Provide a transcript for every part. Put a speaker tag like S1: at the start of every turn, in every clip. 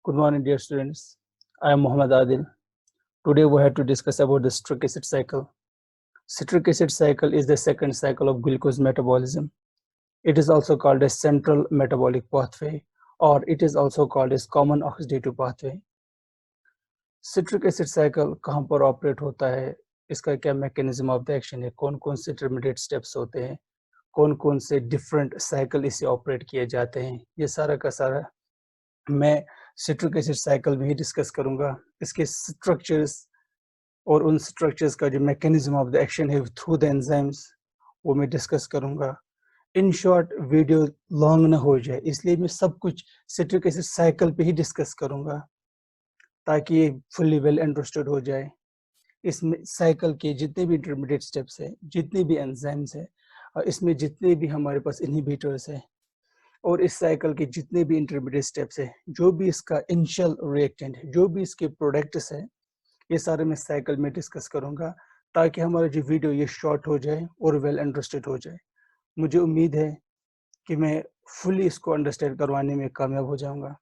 S1: Good morning, dear students. I am Muhammad Adil. Today we have to discuss about the citric acid cycle. Citric acid cycle is the second cycle of glucose metabolism. It is also called a central metabolic pathway, or it is also called as common oxidative pathway. Citric acid cycle कहाँ पर operate होता है, इसका क्या mechanism of the action है, कौन कौन से इंटरमीडिएट स्टेप्स होते हैं, कौन कौन से डिफरेंट साइकिल इससे ऑपरेट किए जाते हैं, ये सारा का सारा मैं सिट्रिक एसिड साइकिल में ही डिस्कस करूंगा। इसके स्ट्रक्चर्स और उन स्ट्रक्चर्स का जो मैकेनिज्म ऑफ द एक्शन है थ्रू द एंजाइम्स वो मैं डिस्कस करूंगा। इन शॉर्ट वीडियो लॉन्ग ना हो जाए, इसलिए मैं सब कुछ सिट्रिक एसिड साइकिल पे ही डिस्कस करूंगा ताकि ये फुल्ली वेल अंडरस्टूड हो जाए। इसमें साइकिल के जितने भी इंटरमीडिएट स्टेप्स है, जितने भी एंजाइम्स है और इसमें जितने भी हमारे पास इनहिबिटर्स है और इस साइकिल के जितने भी इंटरमीडिएट स्टेप्स है, जो भी इसका इनिशियल रिएक्टेंट है, जो भी इसके प्रोडक्ट्स है, ये सारे मैं साइकिल में डिस्कस करूंगा ताकि हमारा जो वीडियो ये शॉर्ट हो जाए और वेल अंडरस्टूड हो जाए। मुझे उम्मीद है कि मैं फुल्ली इसको अंडरस्टैंड करवाने में कामयाब हो जाऊंगा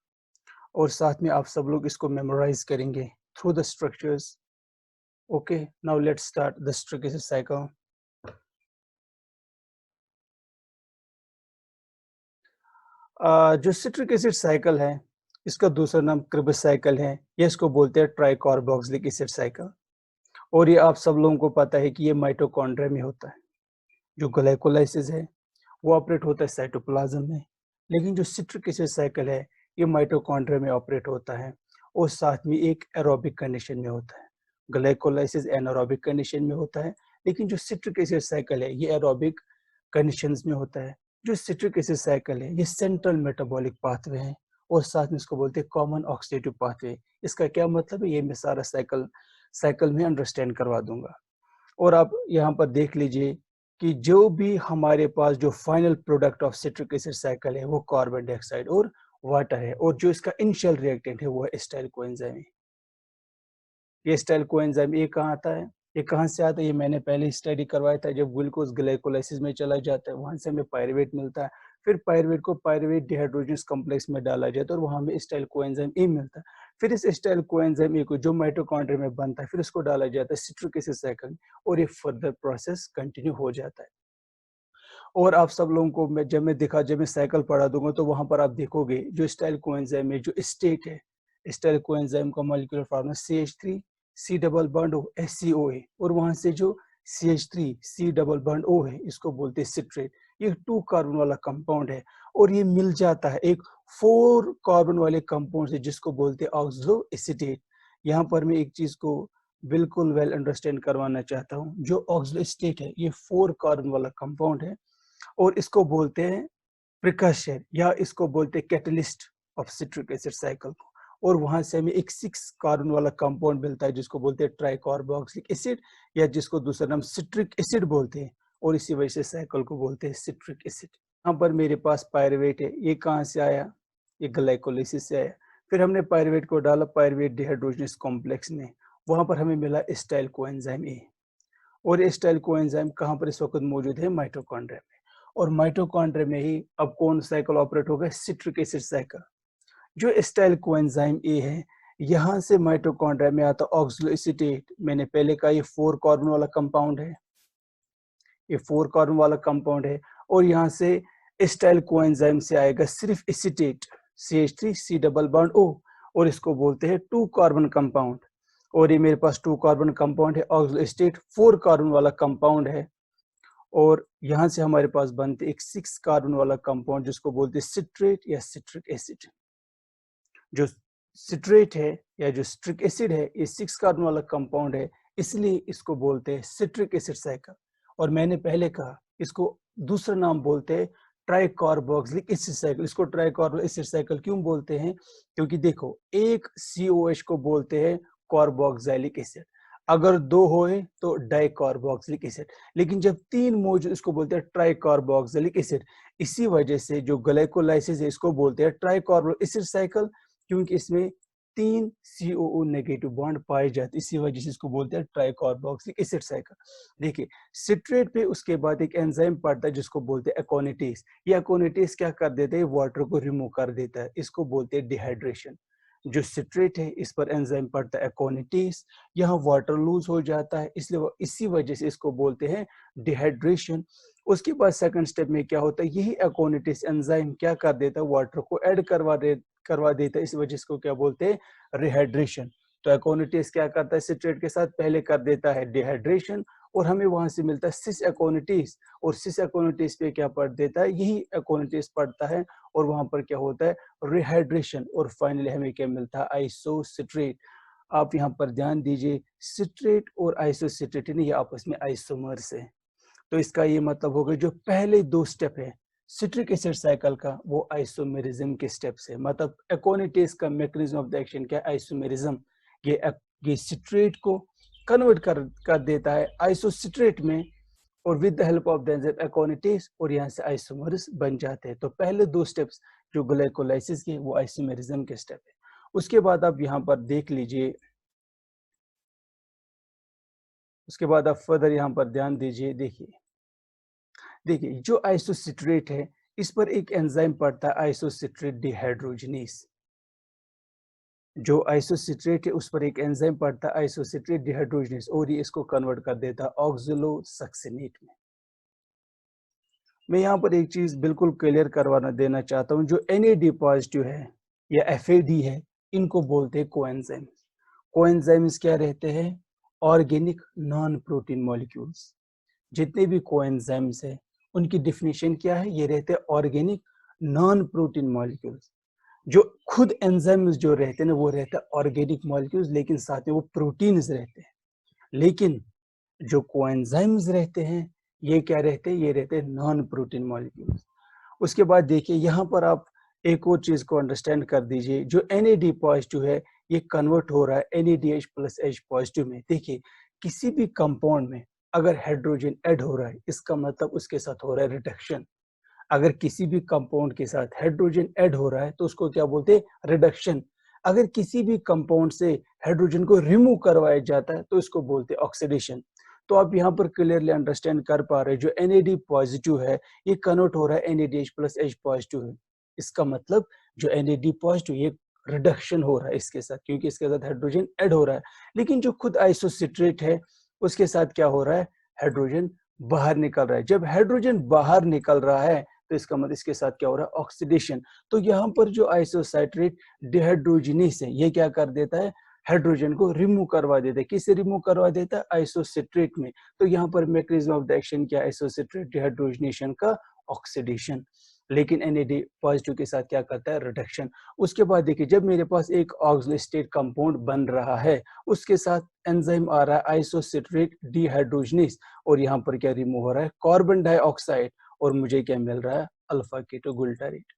S1: और साथ में आप सब लोग इसको मेमोराइज करेंगे through the structures. Okay, now let's start the citric acid cycle. जो सिट्रिक एसिड साइकिल है, इसका दूसरा नाम क्रेब्स साइकिल है, या इसको बोलते हैं ट्राइकार्बोक्सिलिक एसिड साइकिल। और ये आप सब लोगों को पता है कि ये माइटोकॉन्ड्रिया में होता है। जो ग्लाइकोलाइसिस है वो ऑपरेट होता है साइटोप्लाज्म में, लेकिन जो सिट्रिक एसिड साइकिल है ये माइटोकॉन्ड्रिया में ऑपरेट होता है और साथ में एक एरोबिक कंडीशन में होता है। ग्लाइकोलाइसिस एनारोबिक कंडीशन में होता है, लेकिन जो सिट्रिक एसिड साइकिल है ये एरोबिक कंडीशंस में होता है। जो सिट्रिक एसिड साइकिल है ये सेंट्रल मेटाबॉलिक पाथवे है और साथ में इसको बोलते हैं कॉमन ऑक्सीडेटिव पाथवे। इसका क्या मतलब है ये मैं सारा साइकिल में अंडरस्टैंड करवा दूंगा। और आप यहाँ पर देख लीजिए कि जो भी हमारे पास जो final product of citric acid cycle है वो कार्बन डाइऑक्साइड और वाटर है, और जो इसका इनिशियल रिएक्टेंट है वो है एसिटाइल कोएंजाइम है। ये एसिटाइल कोएंजाइम ये कहाँ आता है, ये कहाँ से आता है, ये मैंने पहले स्टडी करवाया था। जब ग्लूकोज ग्लाइकोलाइसिस में चला जाता है वहां से हमें पायरुवेट मिलता है, फिर पायरुवेट को पायरुवेट डिहाइड्रोजनस कॉम्प्लेक्स में डाला जाता है और वहां हमें एसिटाइल कोएंजाइम ए मिलता है। फिर इस एसिटाइल कोएंजाइम ए को जो माइटोकॉन्ड्रिया में बनता है फिर उसको डाला जाता है सिट्रिक एसिड साइकिल में और ये फर्दर प्रोसेस कंटिन्यू हो जाता है। और आप सब लोगों को जब मैं साइकिल पढ़ा दूंगा तो वहां पर आप देखोगे जो एसिटाइल कोएंजाइम में जो स्टेट है, एसिटाइल कोएंजाइम का molecular formula CH3 C double bond O HCO है, और वहां से जो CH3 C double bond O है इसको बोलते हैं सिट्रेट। ये 2 कार्बन वाला कंपाउंड है और ये मिल जाता है एक 4 कार्बन वाले कंपाउंड से जिसको बोलते हैं ऑक्सलो एसीटेट। यहाँ पर मैं एक चीज को बिल्कुल वेल अंडरस्टैंड करवाना चाहता हूँ। जो ऑक्सलो एसीटेट है ये 4 कार्बन वाला कंपाउंड है और इसको बोलते हैं प्रिकर्सर या इसको बोलते हैं catalyst of citric acid cycle को। और वहां से हमें एक 6 कार्बन वाला कंपाउंड मिलता है जिसको बोलते हैं ट्राइकार्बोक्सिलिक एसिड या जिसको दूसरा नाम सिट्रिक एसिड बोलते हैं, और इसी वजह से साइकिल को बोलते हैं सिट्रिक एसिड। यहाँ पर मेरे पास पायरुवेट है, ये कहाँ से आया, ये ग्लाइकोलाइसिस से आया। फिर हमने पायरुवेट को डाला पायरुवेट डिहाइड्रोजनस कॉम्प्लेक्स में, वहां पर हमें मिला एसिटाइल कोएंजाइम ए। और एसिटाइल कोएंजाइम कहाँ पर इस वक्त मौजूद है, माइटोकॉन्ड्रिया में। और माइटोकॉन्ड्रिया में ही अब कौन साइकिल ऑपरेट होगा, सिट्रिक एसिड साइकिल। जो एसिटाइल कोएंजाइम ए है यहाँ से माइटोकॉन्ड्रिया में आता ऑक्सलो एसीटेट। मैंने पहले कहा ये 4 कार्बन वाला कंपाउंड है, ये 4 कार्बन वाला कंपाउंड है, और यहाँ से एसिटाइल कोएंजाइम से आएगा सिर्फ acetate CH3 C double bond O, और इसको बोलते हैं 2 कार्बन कंपाउंड। और ये मेरे पास 2 कार्बन कंपाउंड है, ऑक्सलो एसीटेट 4 कार्बन वाला कंपाउंड है, और यहाँ से हमारे पास बनते एक 6 कार्बन वाला कंपाउंड जिसको बोलते हैं सिट्रेट या सिट्रिक एसिड। जो सिट्रेट है या जो सिट्रिक एसिड है ये 6 कार्बन वाला कंपाउंड है, इसलिए इसको बोलते हैं सिट्रिक एसिड साइकिल। और मैंने पहले कहा इसको दूसरा नाम बोलते हैं ट्राइकार्बोक्सिलिक एसिड साइकिल। इसको ट्राइकार्बोक्सिलिक एसिड साइकिल क्यों बोलते हैं, क्योंकि देखो एक COH को बोलते हैं कार्बोक्सिलिक एसिड, अगर 2 होए तो डाइकार्बोक्सिलिक एसिड, लेकिन जब 3 मौजूद इसको बोलते हैं ट्राइकार्बोक्सिलिक एसिड। इसी वजह से जो ग्लाइकोलाइसिस है इसको बोलते हैं ट्राइकार्बोक्सिलिक एसिड साइकिल, क्योंकि इसमें 3 COO नेगेटिव बॉन्ड पाए जाते, इसी वजह से इसको बोलते हैं ट्राइकार्बोक्सिलिक एसिड साइकिल। देखिए सिट्रेट पे उसके बाद एक एंजाइम पड़ता है जिसको बोलते हैं एकोनिटेज। ये एकोनिटेज क्या कर देते हैं, वाटर को रिमूव कर देता है, इसको बोलते हैं डिहाइड्रेशन। जो सिट्रेट है इस पर एंजाइम पड़ता है एकोनिटीज, यहाँ वाटर लूज हो जाता है, इसलिए इसी वजह से इसको बोलते हैं डिहाइड्रेशन। उसके बाद सेकंड स्टेप में क्या होता है, यही एकोनिटीज एंजाइम क्या कर देता है, वाटर को ऐड करवा देता है, इस वजह से इसको क्या बोलते हैं, रिहाइड्रेशन। तो एकोनिटीज क्या करता है, सिट्रेट के साथ पहले कर देता है डिहाइड्रेशन और हमें वहां से मिलता है सिस एकोनिटीज, और सिस एकोनिटीज पे क्या पढ़ देता है, यही एकोनिटीज पढ़ता है और वहां पर क्या होता है, रिहाइड्रेशन, और फाइनली हमें क्या मिलता है, आइसोसिट्रेट। आप यहाँ पर ध्यान दीजिए, सिट्रेट और आइसोसिट्रेट ये आपस में आइसोमर्स है। तो इसका ये मतलब होगा जो पहले दो स्टेप है सिट्रिक एसिड साइकिल का, वो आइसोमेरिज्म के स्टेप्स है। मतलब एकोनिटेज का मैकेनिज्म ऑफ द एक्शन क्या है, आइसोमेरिज्म। ये सिट्रेट को कन्वर्ट कर देता है आइसोसिट्रेट में, और with the help of the enzyme एकोनिटेज, और यहाँ से आइसोमर्स बन जाते हैं। तो पहले दो स्टेप्स जो ग्लाइकोलाइसिस के, वो आइसोमेरिज्म के स्टेप है। उसके बाद आप यहाँ पर देख लीजिए, उसके बाद आप फर्दर यहाँ पर ध्यान दीजिए, देखिए जो आइसोसिट्रेट है इस पर एक एंजाइम पड़ता है आइसोसिट्रेट डिहाइड्रोजिनेस। जो आइसोसिट्रेट है उस पर एक एंजाइम पड़ता है आइसोसिट्रेट डिहाइड्रोजिनेस, और ये इसको कन्वर्ट कर देता है ऑक्सैलोसक्सिनेट में। मैं यहाँ पर एक चीज बिल्कुल क्लियर करवाना देना चाहता हूँ, जो NAD पॉजिटिव है या FAD है, इनको बोलते हैं कोएंजाइम। कोएंजाइम्स क्या रहते हैं, ऑर्गेनिक नॉन प्रोटीन मॉलिक्यूल्स। जितने भी कोएंजाइम्स है उनकी डिफिनेशन क्या है, ये रहते हैं ऑर्गेनिक नॉन प्रोटीन मॉलिक्यूल्स। जो खुद एंजाइम्स जो रहते हैं ना, वो रहते हैं ऑर्गेनिक मॉलिक्यूल्स, लेकिन साथ में वो प्रोटीन्स रहते हैं। लेकिन जो कोएंजाइम्स रहते हैं ये क्या रहते हैं, ये रहते हैं नॉन प्रोटीन मॉलिक्यूल्स। उसके बाद देखिए यहाँ पर आप एक और चीज को अंडरस्टैंड कर दीजिए, जो NAD पॉजिटिव है ये कन्वर्ट हो रहा है NADH प्लस H पॉजिटिव में। देखिए किसी भी कंपाउंड में अगर हाइड्रोजन ऐड हो रहा है, इसका मतलब उसके साथ हो रहा है रिडक्शन। अगर किसी भी कंपाउंड के साथ हाइड्रोजन ऐड हो रहा है तो उसको क्या बोलते हैं, रिडक्शन। अगर किसी भी कंपाउंड से हाइड्रोजन को रिमूव करवाया जाता है तो इसको बोलते हैं ऑक्सीडेशन। तो आप यहाँ पर क्लियरली अंडरस्टैंड कर पा रहे हैं, जो NAD पॉजिटिव है ये कन्वर्ट हो रहा है NADH प्लस H पॉजिटिव है। इसका मतलब जो NAD पॉजिटिव ये रिडक्शन हो रहा है इसके साथ, क्योंकि इसके साथ हाइड्रोजन ऐड हो रहा है। लेकिन जो खुद आइसोसिट्रेट है उसके साथ क्या हो रहा है, हाइड्रोजन बाहर निकल रहा है। जब हाइड्रोजन बाहर निकल रहा है तो इसका मतलब इसके साथ क्या हो रहा है, ऑक्सीडेशन। तो यहाँ पर जो आइसोसाइट्रेट डिहाइड्रोजिनेस है ये क्या कर देता है, हाइड्रोजन को रिमूव करवा देता है। किससे रिमूव करवा देता है, आइसोसिट्रेट में। तो यहाँ पर मैकेनिज्म ऑफ द एक्शन क्या है, आइसोसिट्रेट डिहाइड्रोजिनेशन का ऑक्सीडेशन। लेकिन NAD पॉजिटिव के साथ क्या करता है, रिडक्शन। उसके बाद देखिए जब मेरे पास एक ऑक्सीडेटेड कंपाउंड बन रहा है उसके साथ एंजाइम आ रहा है आइसोसिट्रेट डिहाइड्रोजिनेस, और यहाँ पर क्या रिमूव हो रहा है, कार्बन डाइऑक्साइड, और मुझे क्या मिल रहा है, अल्फा कीटोगुल्टारेट।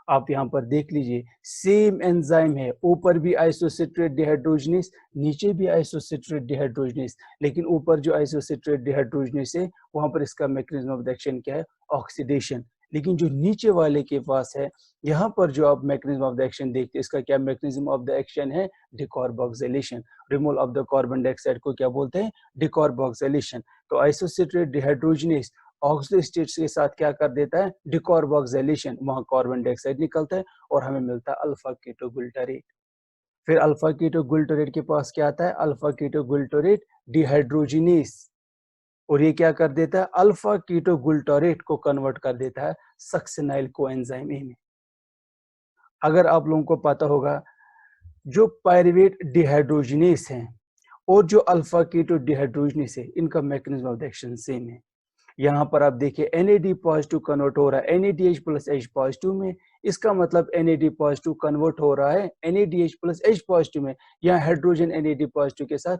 S1: आप यहाँ पर देख लीजिए सेम एंजाइम है, ऊपर भी आइसोसिट्रेट डिहाइड्रोजिनेस, नीचे भी आइसोसिट्रेट डिहाइड्रोजिनेस, लेकिन ऊपर जो आइसोसिट्रेट डिहाइड्रोजिनेस है वहां पर इसका मैकेनिज्म ऑफ द एक्शन क्या है, ऑक्सीडेशन। लेकिन जो नीचे वाले के पास है, यहाँ पर जो आप मैकेनिज्म ऑफ द एक्शन देखते हैं, इसका क्या मैकेनिज्म ऑफ द एक्शन है, decarboxylation. Removal of the carbon dioxide को क्या बोलते हैं, डिकार्बोक्सिलेशन। तो आइसोसिट्रेट डिहाइड्रोजिनेस ऑक्सीडेट के साथ क्या कर देता है, डिकार्बोक्सिलेशन, वहां कार्बन डाइऑक्साइड निकलता है और हमें मिलता है अल्फा कीटोगुल्टारेट। फिर अल्फा कीटोगुल्टारेट के पास क्या आता है, अल्फा कीटोगुल्टारेट डिहाइड्रोजिनेस, और ये क्या कर देता है, अल्फा कीटोगुल्टारेट को कन्वर्ट कर देता है सक्सिनाइल कोएंजाइम ए में। अगर आप लोगों को पता होगा जो पायरुवेट डिहाइड्रोजिनेस है और जो अल्फा कीटो डिहाइड्रोजिनेस है, इनका मैकेनिज्म ऑफ एक्शन सेम है। यहाँ पर आप देखिए NAD पॉजिटिव कन्वर्ट हो रहा है NADH प्लस H पॉजिटिव में। इसका मतलब NAD पॉजिटिव कन्वर्ट हो रहा है NADH प्लस H पॉजिटिव में। यहाँ हाइड्रोजन NAD पॉजिटिव के साथ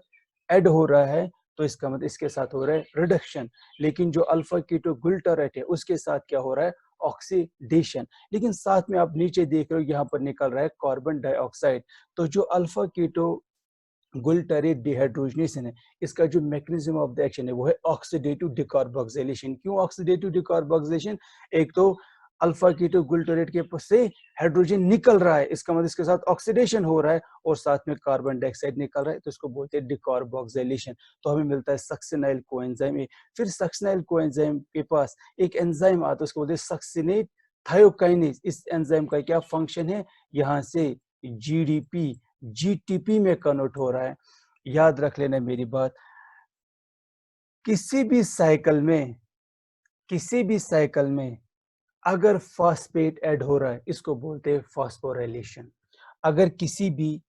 S1: ऐड हो रहा है, तो इसका मतलब इसके साथ हो रहा है रिडक्शन। लेकिन जो अल्फा कीटोगुल्टारेट है उसके साथ क्या हो रहा है, ऑक्सीडेशन। लेकिन साथ में आप नीचे देख रहे हो यहाँ पर निकल रहा है कार्बन डाइऑक्साइड। तो जो अल्फा कीटो गुल्टारेट डिहाइड्रोजनेशन है, इसका जो मैकेनिज्म ऑफ द एक्शन है वो है ऑक्सीडेटिव डिकार्बोक्सिलेशन। क्यों ऑक्सीडेटिव डिकार्बोक्सिलेशन, एक तो अल्फा कीटो गुल्टारेट के से हाइड्रोजन निकल रहा है, इसका मतलब इसके साथ ऑक्सीडेशन हो रहा है, और साथ में कार्बन डाइऑक्साइड निकल रहा है, तो इसको बोलते हैं डिकार्बोक्सिलेशन। तो हमें मिलता है सक्सिनाइल कोएंजाइम। फिर सक्सिनाइल कोएंजाइम के पास एक एंजाइम आता है, उसको बोलते हैं सक्सिनेट थायोकाइनेज। इस एंजाइम का क्या फंक्शन है, यहाँ से जीडीपी, जीटीपी में कन्वर्ट हो रहा है। याद रख लेना मेरी बात, किसी भी साइकिल में अगर फॉस्फेट ऐड हो रहा है, इसको बोलते हैं फॉस्फोराइलेशन। अगर किसी भी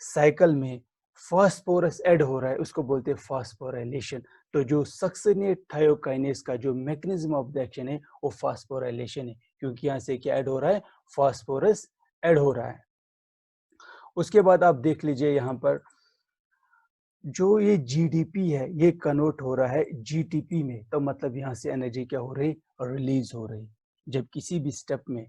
S1: साइकिल में फास्फोरस ऐड हो रहा है, उसको बोलते हैं फास्फोराइलेशन। तो जो सक्सिनेट थायोकाइनेस का जो मैकेनिज्म ऑफ द एक्शन है वो फास्फोराइलेशन है, क्योंकि यहाँ से क्या ऐड हो रहा है, फास्फोरस ऐड हो रहा है। उसके बाद आप देख लीजिए यहाँ पर जो ये जीडीपी है ये कन्वर्ट हो रहा है जीटीपी में, तो मतलब यहाँ से एनर्जी क्या हो रही, रिलीज हो रही। जब किसी भी स्टेप में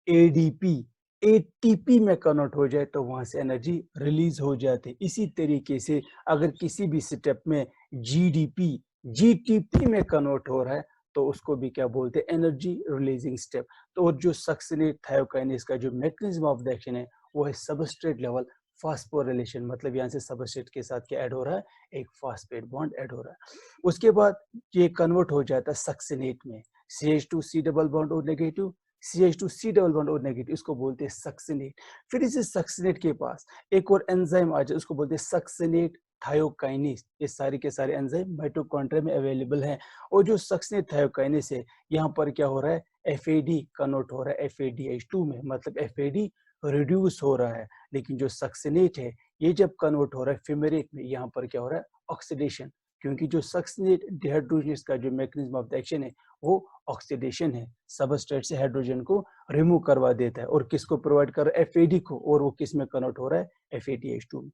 S1: एडीपी एटीपी में कन्वर्ट हो जाए तो वहां से एनर्जी रिलीज हो जाती है। इसी तरीके से अगर किसी भी स्टेप में जीडीपी जीटीपी में कन्वर्ट हो रहा है तो उसको भी क्या बोलते हैं, एनर्जी रिलीजिंग स्टेप। तो जो सक्सिनेट थायोकाइनेस का जो मैकेनिज्म ऑफ द एक्शन है वो है सबस्ट्रेट लेवल फास्फोरिलेशन। मतलब यहाँ से सबस्ट्रेट के साथ क्या ऐड हो रहा है, एक फास्फेट बॉन्ड ऐड हो रहा है। उसके बाद ये कन्वर्ट हो जाता है सक्सिनेट में, CH2C डबल बॉन्ड और नेगेटिव, CH2C डबल बॉन्ड और नेगेटिव, इसको बोलते हैं सक्सिनेट। फिर इस सक्सिनेट के पास एक और एंजाइम आ जाए, उसको बोलते हैं सक्सिनेट थायोकाइनेस। ये सारे के सारे एंजाइम माइटोकॉन्ड्रिया में अवेलेबल हैं। और जो सक्सिनेट थायोकाइनेस है यहाँ पर क्या हो रहा है, FAD कन्वर्ट हो रहा है FADH2 में, मतलब FAD रिड्यूस हो रहा है। लेकिन जो सक्सिनेट है ये जब कन्वर्ट हो रहा है फ्यूमेरेट में, यहाँ पर क्या हो रहा है, ऑक्सीडेशन। क्योंकि जो सक्सिनेट डिहाइड्रोजनेस का जो मैकेनिज्म ऑफ द एक्शन है वो ऑक्सीडेशन है, सबस्ट्रेट से हाइड्रोजन को रिमूव करवा देता है। और किसको प्रोवाइड कर रहा है, FAD को, और वो किस में कन्वर्ट हो रहा है, FADH2 में।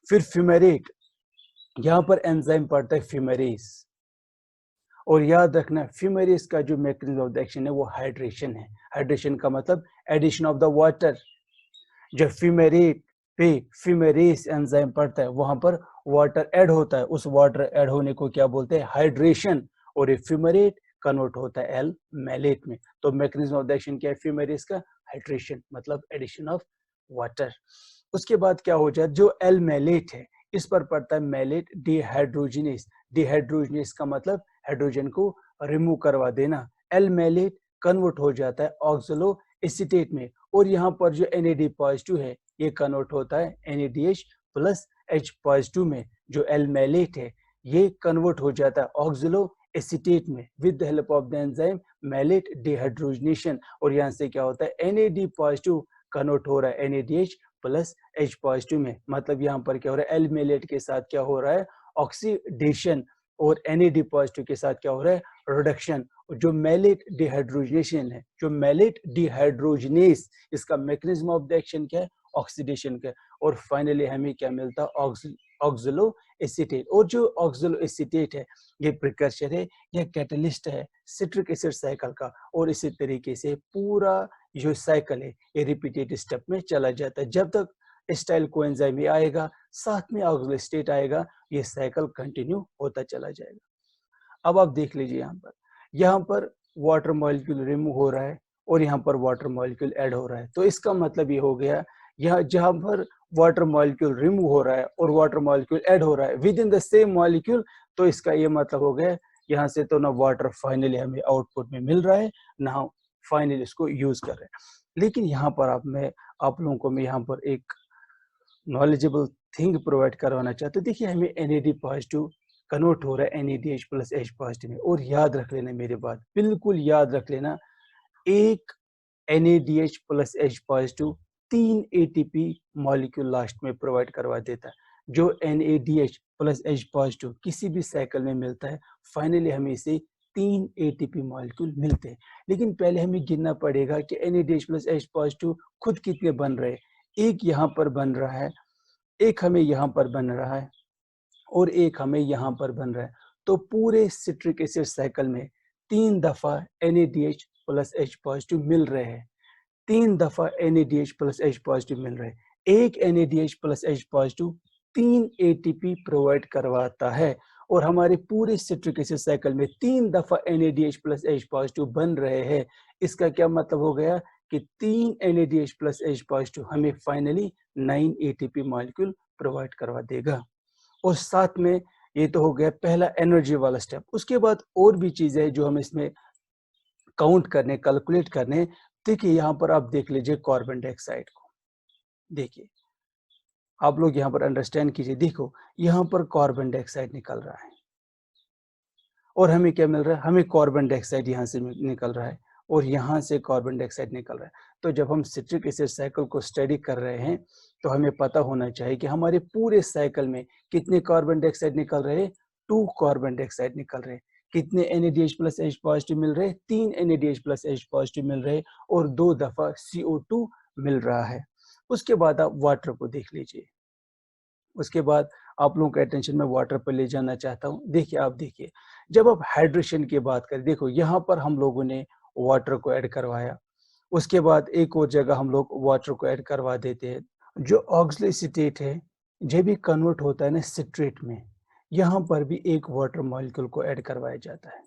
S1: फिर फ्यूमेरेट, यहाँ पर एंजाइम पड़ता है फ्यूमेरेस। और याद रखना फ्यूमेरेस का जो मैकेनिज्म ऑफ द एक्शन है वो हाइड्रेशन है। हाइड्रेशन का मतलब एडिशन ऑफ द वाटर। जब फ्यूमेरेट पे फ्यूमेरेस एंजाइम पड़ता है वहां पर वाटर ऐड होता है, उस वाटर ऐड होने को क्या बोलते हैं, हाइड्रेशन। और ये फ्यूमेरेट कन्वर्ट होता है एल मैलेट में। तो मैकेनिज्म ऑफ द एक्शन क्या है फ्यूमेरेस का, हाइड्रेशन, मतलब एडिशन ऑफ वाटर। उसके बाद क्या हो जाए, जो एल मैलेट है इस पर पड़ता है मैलेट डिहाइड्रोजिनेस। डिहाइड्रोजिनेस का मतलब हाइड्रोजन को रिमूव करवा देना। एल मैलेट कन्वर्ट हो जाता है ऑक्सलो एसीटेट में। और यहाँ पर जो NAD पॉजिटिव है ये कन्वर्ट होता है NADH प्लस H पॉजिटिव में। जो एल मैलेट है ये कन्वर्ट हो जाता है ऑक्सलो एसीटेट में with the help of the enzyme malate dehydrogenation. और यहाँ से क्या होता है, NAD पॉजिटिव कन्वर्ट हो रहा है NADH प्लस H पॉजिटिव में। मतलब यहाँ पर क्या हो रहा है, एल मैलेट के साथ क्या हो रहा है, ऑक्सीडेशन, और NAD पॉजिटिव के साथ क्या हो रहा है, रिडक्शन। जो मैलेट डिहाइड्रोजनेशन है, जो मैलेट डिहाइड्रोजनेस, इसका मैकेनिज्म ऑफ द एक्शन क्या है, ऑक्सीडेशन का। और फाइनली हमें क्या मिलता है, ऑक्सलो एसीटेट। और जो ऑक्सलो एसीटेट है ये प्रिकर्सर है, यह कैटलिस्ट है सिट्रिक एसिड साइकिल का। और इसी तरीके से पूरा जो साइकिल है ये रिपीटेड स्टेप में चला जाता है। जब तक एसिटाइल कोएंजाइम में आएगा, साथ में ऑक्सलो एसीटेट आएगा, ये साइकिल कंटिन्यू होता चला जाएगा। अब आप देख लीजिए यहाँ पर वाटर मॉलिक्यूल रिमूव हो रहा है और यहाँ पर वाटर मॉलिक्यूल ऐड हो रहा है। तो इसका मतलब ये हो गया, यहाँ जहाँ पर वाटर मॉलिक्यूल रिमूव हो रहा है और वाटर मॉलिक्यूल ऐड हो रहा है with in the same molecule, तो इसका ये मतलब हो गया यहाँ से तो ना वाटर फाइनली हमें आउटपुट में मिल रहा है, ना फाइनली इसको यूज कर रहे हैं। लेकिन यहाँ पर आप लोगों को मैं यहाँ पर एक नॉलेजेबल थिंग प्रोवाइड करवाना चाहते हैं। देखिए हमें NAD पॉजिटिव कन्वर्ट हो रहा है NADH प्लस H पॉजिटिव में। और याद रख लेना मेरी बात, बिल्कुल याद रख लेना, एक NADH plus H positive 3 ATP molecule last में प्रोवाइड करवा देता है। जो NADH प्लस H पॉजिटिव किसी भी साइकिल में मिलता है, फाइनली हमें इसे 3 ATP मॉलिक्यूल मिलते हैं। लेकिन पहले हमें गिनना पड़ेगा कि NADH प्लस H पॉजिटिव खुद कितने बन रहे हैं। एक यहाँ पर बन रहा है, एक हमें यहाँ पर बन रहा है, और एक हमें यहाँ पर बन रहा है। तो पूरे सिट्रिक एसिड साइकिल में 3 दफा NADH प्लस H पॉजिटिव मिल रहे हैं, 3 दफा NADH प्लस H पॉजिटिव मिल रहे हैं। एक NADH plus H positive 3 ATP provide करवाता है। और हमारे पूरे सिट्रिक एसिड साइकिल में 3 दफा NADH प्लस H पॉजिटिव बन रहे हैं। इसका क्या मतलब हो गया कि 3 NADH प्लस H पॉजिटिव हमें फाइनली 9 ATP मॉलिक्यूल प्रोवाइड करवा देगा। और साथ में ये तो हो गया पहला एनर्जी वाला स्टेप। उसके बाद और भी चीजें जो हम इसमें काउंट करने, कैलकुलेट करने। देखिए यहाँ पर आप देख लीजिए कार्बन डाइऑक्साइड को, देखिए, आप लोग यहाँ पर अंडरस्टैंड कीजिए। देखो, यहाँ पर कार्बन डाइऑक्साइड निकल रहा है और हमें क्या मिल रहा है? हमें कार्बन डाइऑक्साइड यहाँ से निकल रहा है और यहाँ से कार्बन डाइऑक्साइड निकल रहा है। तो जब हम सिट्रिक एसिड साइकिल को स्टडी कर रहे हैं, तो हमें पता होना चाहिए कि हमारे पूरे साइकिल में कितने कार्बन डाइऑक्साइड निकल रहे हैं? 2 कार्बन डाइऑक्साइड निकल रहे हैं। कितने NADH प्लस H पॉजिटिव मिल रहे हैं? 3 NADH प्लस H पॉजिटिव मिल रहे हैं और 2 दफा CO2 मिल रहा है। उसके बाद आप वाटर को देख लीजिए। उसके बाद आप लोगों का अटेंशन मैं वाटर पर ले जाना चाहता हूँ। देखिए, आप देखिए, जब आप हाइड्रेशन की बात करें, देखो यहाँ पर हम लोगों ने वाटर को ऐड करवाया। उसके बाद एक और जगह हम लोग वाटर को ऐड करवा देते हैं। जो ऑक्सलेसिटेट है, जब भी कन्वर्ट होता है ना सिट्रेट में, यहाँ पर भी एक वाटर मॉलिक्यूल को ऐड करवाया जाता है।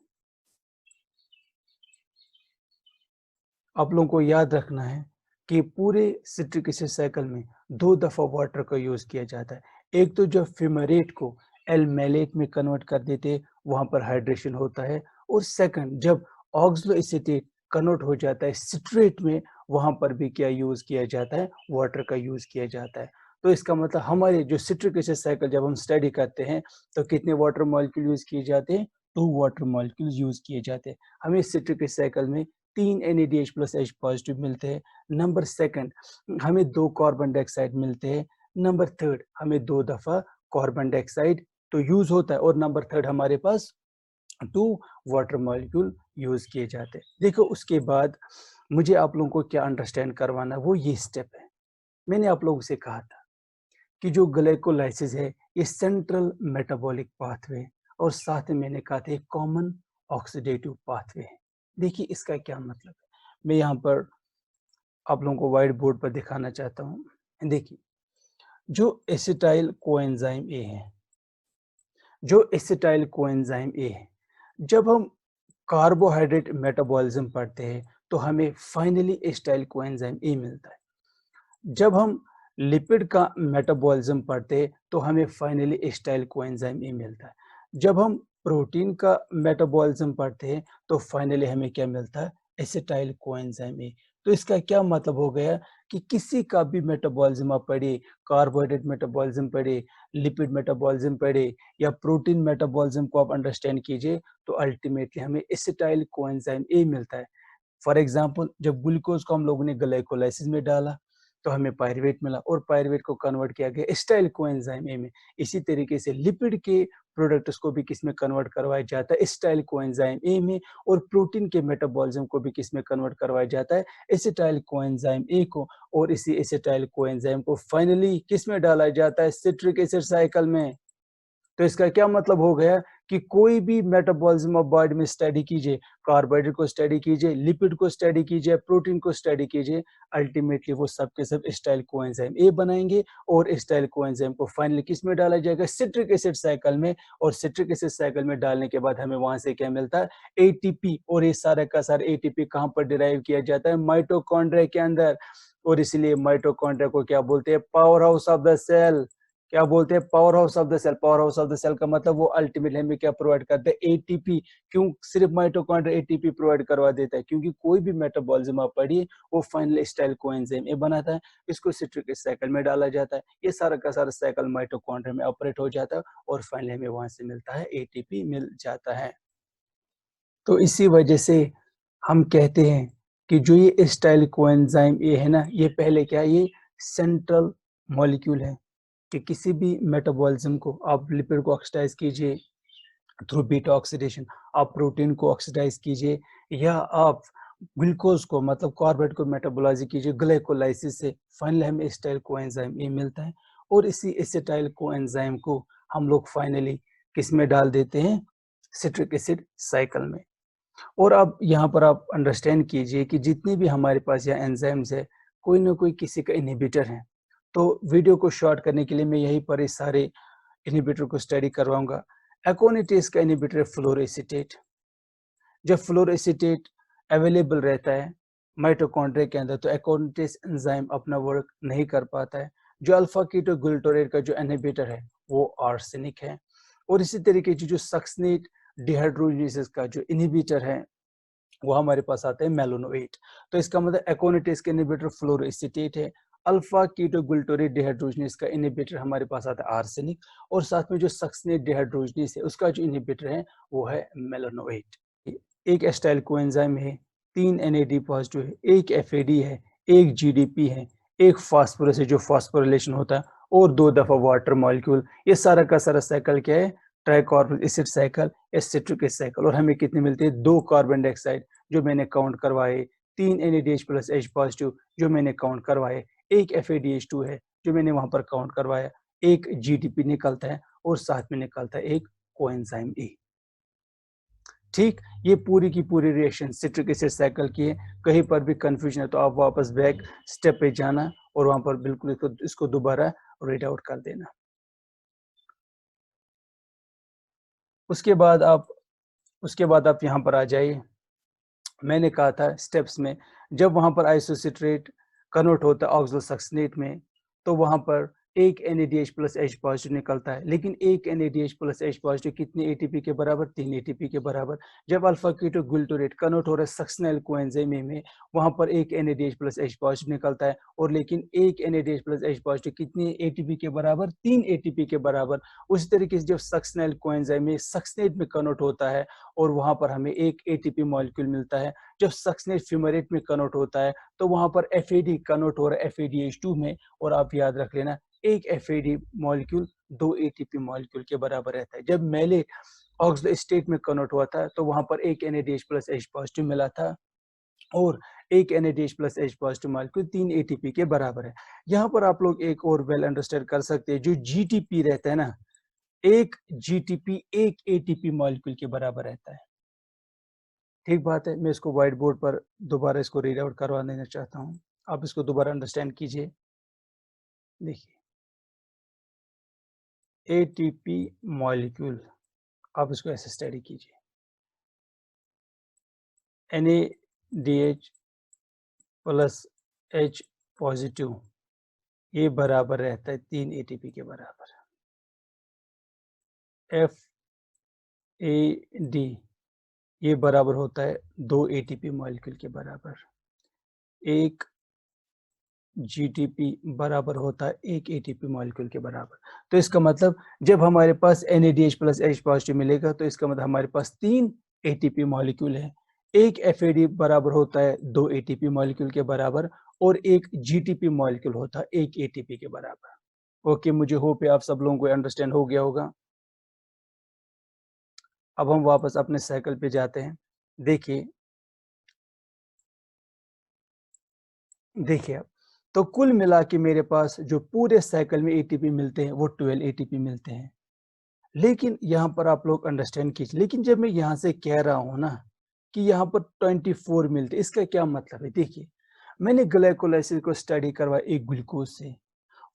S1: आप लोगों को याद रखना है कि पूरे सिट्रिक एसिड साइकिल में 2 दफा वाटर का यूज किया जाता है। एक तो जब फ्यूमेरेट को एल्मेलेट में कन्वर्ट कर देते हैं, वहां पर हाइड्रेशन होता है, और सेकंड जब ऑक्सलोएसिटेट कन्वर्ट हो जाता है सिट्रेट में, वहां पर भी क्या यूज किया जाता है? वाटर का यूज किया जाता है। तो इसका मतलब हमारे जो सिट्रिक एसिड साइकिल जब हम स्टडी करते हैं, तो कितने वाटर मॉलिक्यूल यूज किए जाते हैं? 2 वाटर मॉलिक्यूल यूज किए जाते हैं। हमें सिट्रिक एसिड साइकिल में 3 NADH प्लस H पॉजिटिव मिलते हैं। नंबर सेकंड, हमें 2 कार्बन डाइऑक्साइड मिलते हैं। नंबर थर्ड, हमें 2 दफा कार्बन डाइऑक्साइड तो यूज होता है, और नंबर थर्ड हमारे पास 2 वाटर मॉलिक्यूल यूज किए जाते हैं। देखो, उसके बाद मुझे आप लोगों को क्या अंडरस्टैंड करवाना है, वो ये स्टेप है। मैंने आप लोगों से कहा था कि जो ग्लाइकोलाइसिस है, ये सेंट्रल मेटाबॉलिक पाथवे है, और साथ में मैंने कहा था एक कॉमन ऑक्सीडेटिव पाथवे है। देखिए, इसका क्या मतलब है, मैं यहाँ पर आप लोगों को व्हाइट बोर्ड पर दिखाना चाहता हूँ। देखिए, जो एसिटाइल कोएंजाइम ए है, जब हम कार्बोहाइड्रेट मेटाबॉलिज्म पढ़ते हैं, तो हमें फाइनली एसिटाइल कोएंजाइम ए मिलता है। जब हम लिपिड का मेटाबॉलिज्म पढ़ते हैं, तो हमें फाइनली एसिटाइल कोएंजाइम ए मिलता है। जब हम प्रोटीन का मेटाबॉलिज्म पढ़ते हैं, तो फाइनली हमें क्या मिलता है? Acetyl coenzyme A. तो इसका क्या मतलब हो गया कि किसी का भी मेटाबॉलिज्म आप पढ़िए, कार्बोहाइड्रेट मेटाबॉलिज्म पढ़िए, लिपिड मेटाबॉलिज्म पढ़िए, या प्रोटीन मेटाबॉलिज्म को आप अंडरस्टैंड कीजिए, तो अल्टीमेटली हमें एसिटाइल कोएंजाइम ए मिलता है। फॉर एग्जाम्पल, जब ग्लूकोज को हम लोगों ने ग्लाइकोलाइसिस में डाला, तो हमें पायरुवेट मिला, और पायरुवेट को कन्वर्ट किया गया एसिटाइल कोएंजाइम ए में। इसी तरीके से लिपिड के प्रोडक्ट्स को भी किस में कन्वर्ट करवाया जाता है? एसिटाइल कोएंजाइम ए में। और प्रोटीन के मेटाबॉलिज्म को भी किस में कन्वर्ट करवाया जाता है? एसिटाइल कोएंजाइम ए को। और इसी एसिटाइल कोएंजाइम को फाइनली किस में डाला जाता है? सिट्रिक एसिड साइकिल में। तो इसका क्या मतलब हो गया कि कोई भी मेटाबॉलिज्म ऑफ बॉडी में स्टडी कीजिए, कार्बोहाइड्रेट को स्टडी कीजिए, लिपिड को स्टडी कीजिए, प्रोटीन को स्टडी कीजिए, अल्टीमेटली वो सब के सब एसिटाइल कोएंजाइम ए बनाएंगे, और एसिटाइल कोएंजाइम को फाइनली किस में डाला जाएगा? सिट्रिक एसिड साइकिल में। और सिट्रिक एसिड साइकिल में डालने के बाद हमें वहां से क्या मिलता है? एटीपी। और ये सारा का सारा एटीपी कहाँ पर डिराइव किया जाता है? माइटोकॉन्ड्रिया के अंदर। और इसलिए माइटोकॉन्ड्रिया को क्या बोलते हैं? Power house of the cell. क्या बोलते हैं? Power house of the cell. Power house of the cell का मतलब वो अल्टीमेटली हमें क्या प्रोवाइड करते हैं? एटीपी। क्यों सिर्फ माइटोकॉन्ड्रिया एटीपी प्रोवाइड करवा देता है? क्योंकि कोई भी मेटाबॉलिज्म आप पढ़िए, वो फाइनल एसिटाइल कोएंजाइम ए बनाता है, इसको सिट्रिक एसिड साइकिल में डाला जाता है, ये सारा का सारा साइकिल माइटोकॉन्ड्रिया में ऑपरेट हो जाता है, और फाइनली हमें वहां से मिलता है एटीपी मिल जाता है। तो इसी वजह से हम कहते हैं कि जो ये एसिटाइल कोएंजाइम ए है ना, ये पहले क्या है? ये सेंट्रल मॉलिक्यूल है कि किसी भी मेटाबॉलिज्म को आप लिपिड को ऑक्सीडाइज कीजिए थ्रू बीटा ऑक्सीडेशन, आप प्रोटीन को ऑक्सीडाइज कीजिए, या आप ग्लूकोज को मतलब कार्बोहाइड्रेट को मेटाबोलाइज कीजिए ग्लाइकोलाइसिस से, फाइनली हमें एसिटाइल कोएंजाइम ए मिलता है। और इसी एसिटाइल कोएंजाइम को हम लोग फाइनली किस में डाल देते हैं? सिट्रिक एसिड साइकिल में। और अब यहाँ पर आप अंडरस्टैंड कीजिए कि जितने भी हमारे पास यहाँ एंजाइम्स है, कोई ना कोई किसी का इनहिबिटर है। तो वीडियो को शॉर्ट करने के लिए मैं यहीं पर इस सारे इनहिबिटर को स्टडी करवाऊंगा। एकोनिटेज का इनहिबिटर है फ्लोरोएसिटेट। जब फ्लोरोएसिटेट अवेलेबल रहता है माइटोकॉन्ड्रिया के अंदर, तो एकोनिटेज एंजाइम अपना वर्क नहीं कर पाता है। जो अल्फा कीटोग्लूटारेट का जो इनहिबिटर है, वो आर्सेनिक है। और इसी तरीके से जो सक्सिनेट डिहाइड्रोजिनेज का जो इनहिबिटर है, वो हमारे पास आता है मेलोनोएट। तो इसका मतलब एकोनिटेज के इनहिबिटर फ्लोरोएसिटेट है, अल्फा कीटोग्लूटारेट डिहाइड्रोजनेज का इनहिबिटर हमारे पास आता है आर्सेनिक, और साथ में जो सक्सिनेट डिहाइड्रोजनेज है उसका जो इनहिबिटर है वो है मेलानोएट। एक एस्टाइल कोएंजाइम है, 3 NAD पॉजिटिव है, एक FAD है, एक GDP है, एक फास्फोरस है जो फास्फोरिलेशन होता है, और 2 दफा वाटर मॉलिक्यूल। ये सारा का सारा साइकिल क्या है? ट्राइकार्बोनिल एसिड साइकिल या सिट्रिक एसिड साइकिल। और हमें कितने मिलते हैं? 2 कार्बन डाइऑक्साइड जो मैंने काउंट करवाए, 3 NADH+ पॉजिटिव जो मैंने काउंट करवाए, एक FADH2 है जो मैंने वहां पर काउंट करवाया, एक GDP निकलता है, और साथ में निकलता है एक कोएंजाइम E। ठीक, ये पूरी की पूरी रिएक्शन सिट्रिक एसिड साइकिल की है। कहीं पर भी कंफ्यूजन है तो आप वापस बैक स्टेप पे जाना और वहां पर बिल्कुल इसको दोबारा रीड आउट कर देना। उसके बाद आप यहाँ पर आ जाइए। मैंने कहा था स्टेप्स में, जब वहां पर आइसोसिट्रेट कन्वर्ट होता है ऑक्सोसक्सिनेट में, तो वहां पर एक NADH+ H पॉजिटिव निकलता है, लेकिन एक NADH+ H पॉजिटिव कितने ATP के बराबर? 3 ATP के बराबर। जब अल्फा कीटोग्लूटारेट कन्वर्ट हो रहा है सक्सिनल कोएंजाइम में, वहां पर एक NADH+ H पॉजिटिव निकलता है, और लेकिन एक NADH+ H पॉजिटिव कितने ATP के बराबर? 3 ATP के बराबर। उसी तरीके से जब सक्सिनल कोएंजाइम में सक्सिनेट में कन्वर्ट होता है और वहां पर हमें एक ATP मॉलिक्यूल मिलता है। जब सक्सिनेट फ्यूमेरेट में कन्वर्ट होता है तो वहां पर FAD कन्वर्ट हो रहा है FADH2 में, और आप याद रख लेना एक FAD मॉलिक्यूल 2 ATP मॉलिक्यूल के बराबर रहता है। जब मैलेट ऑक्सो स्टेट में कन्वर्ट हुआ था तो वहां पर एक NADH+ H पॉजिटिव मिला था, और एक NADH+ H positive molecule 3 ATP के बराबर है। यहाँ पर आप लोग एक और वेल अंडरस्टैंड कर सकते हैं, जो GTP रहता है ना, एक GTP एक ATP मॉलिक्यूल के बराबर रहता है। ठीक बात है। मैं इसको व्हाइट बोर्ड पर दोबारा इसको रीड आउट करवा देना चाहता हूँ, आप इसको दोबारा अंडरस्टैंड कीजिए। देखिए, ATP मॉलिक्यूल, आप इसको ऐसे स्टडी कीजिए। NADH+ H पॉजिटिव ये बराबर रहता है 3 ATP के बराबर। FAD ये बराबर होता है 2 ATP मॉलिक्यूल के बराबर। एक GTP बराबर होता है 1 ATP मॉलिक्यूल के बराबर। तो इसका मतलब जब हमारे पास NADH+ H पॉजिटिव मिलेगा तो इसका मतलब हमारे पास 3 ATP मॉलिक्यूल है। एक FAD बराबर होता है 2 ATP मॉलिक्यूल के बराबर, और एक GTP मॉलिक्यूल होता है 1 ATP के बराबर। ओके, मुझे होप है आप सब लोगों को अंडरस्टैंड हो गया होगा। अब हम वापस अपने साइकिल पे जाते हैं। देखिए अब तो कुल मिला के मेरे पास जो पूरे साइकिल में ATP मिलते हैं वो 12 ATP मिलते हैं। लेकिन यहाँ पर आप लोग अंडरस्टैंड कीजिए, लेकिन जब मैं यहाँ से कह रहा हूँ ना कि यहाँ पर 24 मिलते, इसका क्या मतलब है? देखिए, मैंने ग्लाइकोलाइसिस को स्टडी करवाया एक ग्लूकोज से,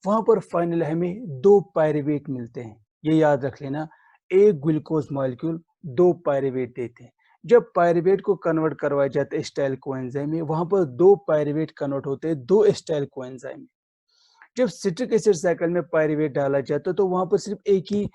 S1: वहां पर फाइनल हमें 2 पायरुवेट मिलते हैं। ये याद रख लेना, एक ग्लूकोज मॉलिक्यूल 2 पायरुवेट देते हैं। जब पायरुवेट को कन्वर्ट करवाया जाता है एस्टाइल कोएंजाइम में, वहां पर 2 पायरुवेट कन्वर्ट होते हैं 2 एस्टाइल कोएंजाइम में। जब सिट्रिक एसिड साइकिल में पायरुवेट डाला जाता है तो वहां पर सिर्फ एक ही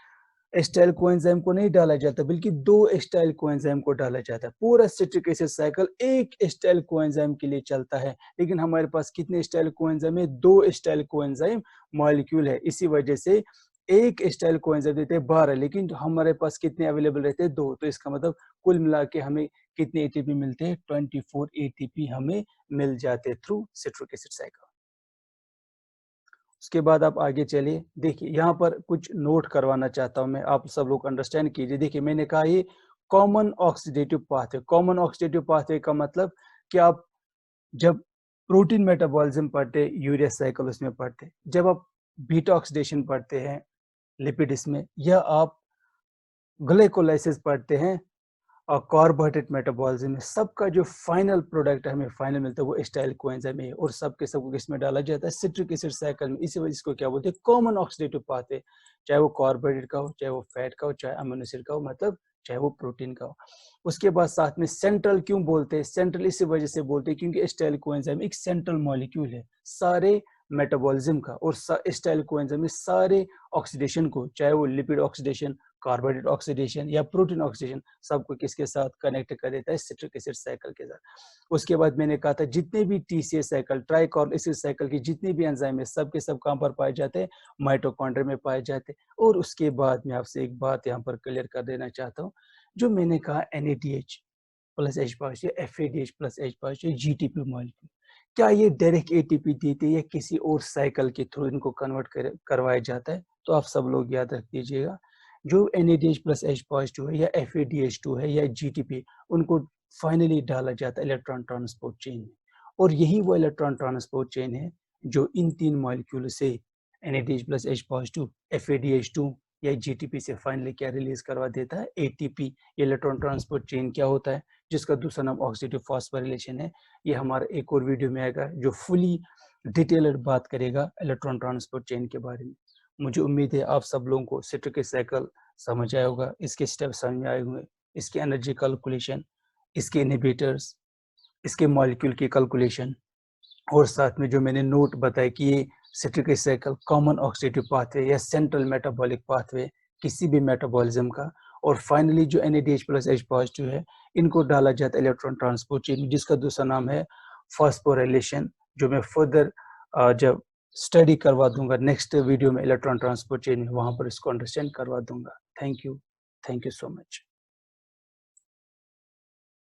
S1: एस्टाइल कोएंजाइम को नहीं डाला जाता, बल्कि 2 एस्टाइल कोएंजाइम को डाला जाता है। पूरा सिट्रिक एसिड साइकिल एक एस्टाइल कोएंजाइम के लिए चलता है, लेकिन हमारे पास कितने एस्टाइल कोएंजाइम है? 2 एस्टाइल कोएंजाइम मॉलिक्यूल है। इसी वजह से एक एस्टाइल कोएंजाइम देते हैं 12, लेकिन हमारे पास कितने अवेलेबल रहते हैं? 2। तो इसका मतलब कुल मिला के हमें कितने एटीपी मिलते हैं? 24 एटीपी हमें मिल जाते थ्रू सिट्रिक एसिड साइकिल। उसके बाद आप आगे चलिए। देखिए, यहाँ पर कुछ नोट करवाना चाहता हूँ मैं, आप सब लोग अंडरस्टैंड कीजिए। देखिए, मैंने कहा ये common oxidative pathway. Common oxidative pathway का मतलब कि आप जब प्रोटीन मेटाबॉलिज्म पढ़ते, यूरिया साइकिल उसमें पढ़ते, जब आप बीटा ऑक्सीडेशन पढ़ते हैं लिपिड्स में, या आप ग्लाइकोलाइसिस पढ़ते हैं और कार्बोहाइड्रेट मेटाबॉलिज्म में, सबका जो फाइनल प्रोडक्ट हमें फाइनल मिलता है वो एस्टाइल कोएंजाइम है, और सबके सबको किसमें डाला जाता है? सिट्रिक एसिड साइकिल में। इसी वजह इसको क्या बोलते हैं? Common oxidative pathway. चाहे वो कार्बोहाइड्रेट का हो, चाहे वो फैट का हो, चाहे अमीनो एसिड का हो, मतलब चाहे वो प्रोटीन का हो। उसके बाद साथ में सेंट्रल क्यों बोलते हैं? सेंट्रल इसी वजह से बोलते हैं क्योंकि एस्टाइल कोएंजाइम एक सेंट्रल मॉलिक्यूल है। सारे मेटाबॉलिज्म का और स्टाइल कोएंजाइम में सारे ऑक्सीडेशन को, चाहे वो लिपिड ऑक्सीडेशन, कार्बोहाइड्रेट ऑक्सीडेशन या प्रोटीन ऑक्सीडेशन, सबको किसके साथ कनेक्ट कर देता है, सिट्रिक एसिड साइकिल के साथ। उसके बाद मैंने कहा था जितने भी टीसीए साइकिल, ट्राइकार्बोक्सिल साइकिल की जितने भी एंजाइम है, सब के सब कहाँ पर पाए जाते हैं, माइटोकॉन्ड्रिया में पाए जाते हैं। और उसके बाद मैं आपसे एक बात यहाँ पर क्लियर कर देना चाहता हूँ, जो मैंने कहा NADH plus H positive, FADH plus H positive, GTP molecule, क्या ये डायरेक्ट ATP देते हैं या किसी और साइकिल के थ्रू इनको कन्वर्ट करवाया जाता है? तो आप सब लोग याद रख दीजिएगा, जो NADH प्लस H पॉजिटिव है या FADH2 है या GTP, उनको फाइनली डाला जाता है इलेक्ट्रॉन ट्रांसपोर्ट चेन में। और यही वो इलेक्ट्रॉन ट्रांसपोर्ट चेन है जो इन 3 मॉलिक्यूल से NADH plus H positive, FADH2 या GTP से फाइनली क्या रिलीज करवा देता है, ATP। इलेक्ट्रॉन ट्रांसपोर्ट चेन क्या होता है, जिसका दूसरा नाम ऑक्सीडेटिव फॉस्फोराइलेशन है। ये हमारा एक और वीडियो में आएगा जो फुली डिटेल्ड बात करेगा इलेक्ट्रॉन ट्रांसपोर्ट चेन के बारे में। मुझे उम्मीद है आप सब लोगों को सिट्रिक एसिड साइकिल समझ आया होगा, इसके स्टेप समझ में आए होंगे, इसके एनर्जी कैलकुलेशन, इसके इनहिबिटर्स, इसके मॉलिक्यूल की कैलकुलेशन, और साथ में जो मैंने नोट बताया कि ये citric acid cycle common oxidative pathway या सेंट्रल मेटाबॉलिक पाथवे किसी भी मेटाबॉलिज्म का। और फाइनली जो NADH प्लस H पॉजिटिव है, इनको डाला जाता है इलेक्ट्रॉन ट्रांसपोर्ट चेन, जिसका दूसरा नाम है फॉस्फोराइलेशन, जो मैं फर्दर जब स्टडी करवा दूंगा नेक्स्ट वीडियो में इलेक्ट्रॉन ट्रांसपोर्ट चेन में, वहां पर इसको अंडरस्टैंड करवा दूंगा। Thank you so much.